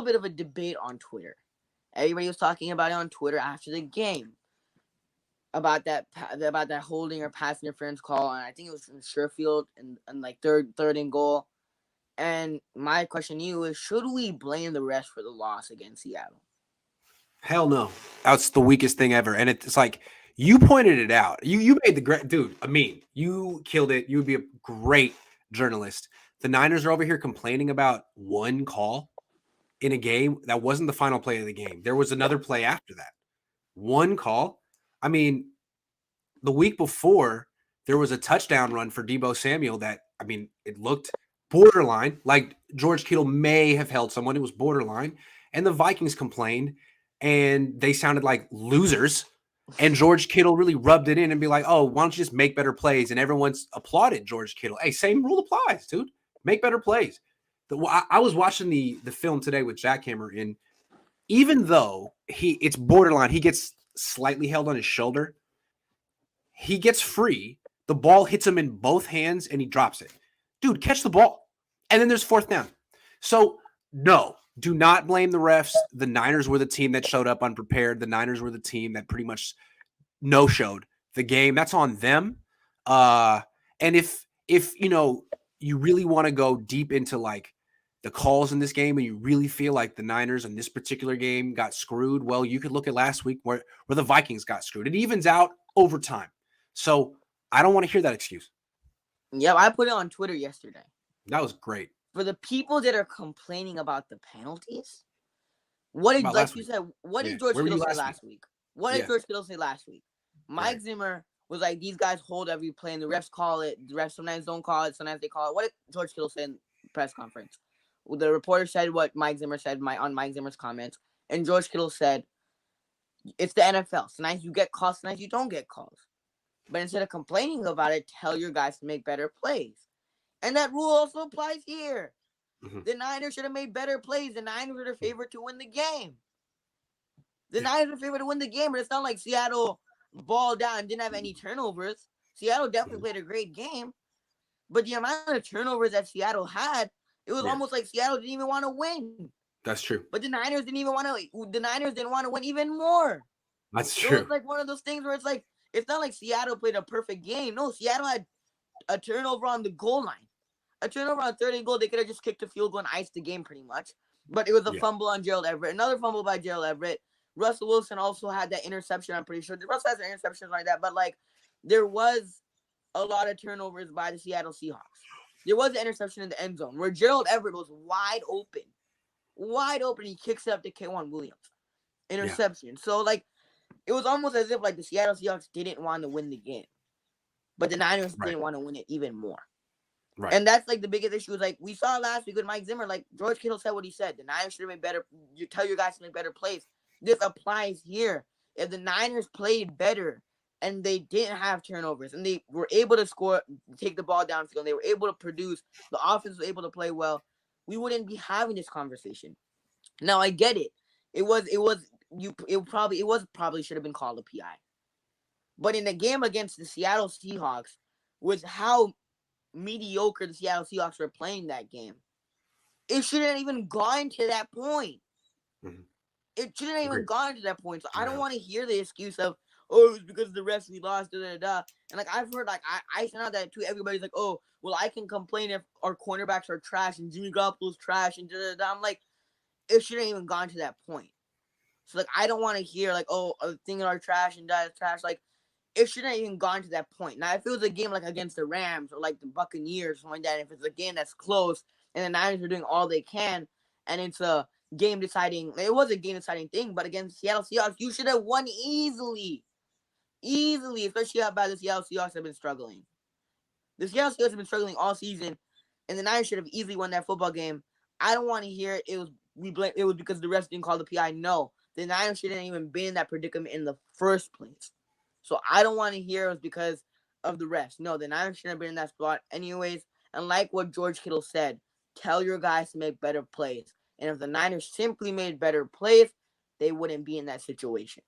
bit of a debate on Twitter. Everybody was talking about it on Twitter after the game about that holding or pass interference call, and I think it was in Sherfield and like third and goal. And my question to you is, should we blame the refs for the loss against Seattle? Hell no. That's the weakest thing ever. And it's like, you pointed it out. You made the great dude. Amin, you killed it. You would be a great journalist. The Niners are over here complaining about one call in a game that wasn't the final play of the game. There was another play after that. One call. I mean, the week before, there was a touchdown run for Deebo Samuel that, I mean, it looked borderline, like George Kittle may have held someone. It was borderline. And the Vikings complained, and they sounded like losers. And George Kittle really rubbed it in and be like, oh, why don't you just make better plays? And everyone's applauded George Kittle. Hey, same rule applies, dude. Make better plays. I was watching the film today with Jackhammer, and even though it's borderline, he gets slightly held on his shoulder. He gets free. The ball hits him in both hands, and he drops it. Dude, catch the ball. And then there's fourth down. So, no, do not blame the refs. The Niners were the team that showed up unprepared. The Niners were the team that pretty much no-showed the game. That's on them. And if you really want to go deep into like the calls in this game and you really feel like the Niners in this particular game got screwed, well, you could look at last week where the Vikings got screwed. It evens out over time. So I don't want to hear that excuse. Yeah, I put it on Twitter yesterday. That was great. For the people that are complaining about the penalties, what did George Kittle say last week? What did George Kittle say last week? Mike Zimmer was like, these guys hold every play, and the refs call it. The refs sometimes don't call it, sometimes they call it. What did George Kittle say in the press conference? The reporter said what Mike Zimmer said on Mike Zimmer's comments, and George Kittle said, it's the NFL. Sometimes you get calls, sometimes you don't get calls. But instead of complaining about it, tell your guys to make better plays. And that rule also applies here. Mm-hmm. The Niners should have made better plays. The Niners were the favorite to win the game. Niners were favored to win the game, but it's not like Seattle balled down and didn't have any turnovers. Seattle definitely played a great game. But the amount of turnovers that Seattle had, it was almost like Seattle didn't even want to win. That's true. But the Niners didn't want to win even more. That's true. It was like one of those things where it's like, it's not like Seattle played a perfect game. No, Seattle had a turnover on the goal line. A turnover on third and goal. They could have just kicked a field goal and iced the game pretty much. But it was a fumble on Gerald Everett. Another fumble by Gerald Everett. Russell Wilson also had that interception, I'm pretty sure. Russell has an interception like that. But, like, there was a lot of turnovers by the Seattle Seahawks. There was an interception in the end zone where Gerald Everett was wide open. Wide open. He kicks it up to K'Wan Williams. Interception. Yeah. So, like, it was almost as if, like, the Seattle Seahawks didn't want to win the game. But the Niners didn't want to win it even more. Right. And that's, like, the biggest issue. Is like, we saw last week with Mike Zimmer, like, George Kittle said what he said. The Niners should have made better. You tell your guys to make better plays. This applies here. If the Niners played better and they didn't have turnovers and they were able to score, take the ball downfield, and they were able to produce, the offense was able to play well, we wouldn't be having this conversation. Now, I get it. It probably should have been called a PI. But in the game against the Seattle Seahawks, with how mediocre the Seattle Seahawks were playing that game, it shouldn't have even gone to that point. Mm-hmm. It shouldn't have even gone to that point. So I don't want to hear the excuse of, oh, it's because of the refs we lost, da-da-da. And, like, I've heard, like, I sent out that tweet. Everybody's like, oh, well, I can complain if our cornerbacks are trash and Jimmy Garoppolo's trash and da-da-da. I'm like, it shouldn't even gone to that point. So, like, I don't want to hear, like, oh, things are trash and that is trash. Like, it shouldn't have even gone to that point. Now, if it was a game, like, against the Rams or, like, the Buccaneers or something like that, if it's a game that's close and the Niners are doing all they can and it's a game-deciding, it was a game-deciding thing, but against Seattle Seahawks, you should have won easily. Easily, especially how bad the Seattle Seahawks have been struggling. The Seattle Seahawks have been struggling all season, and the Niners should have easily won that football game. I don't want to hear it was because the refs didn't call the PI. No, the Niners shouldn't even been in that predicament in the first place. So I don't want to hear it was because of the refs. No, the Niners shouldn't have been in that spot anyways. And like what George Kittle said, tell your guys to make better plays. And if the Niners simply made better plays, they wouldn't be in that situation.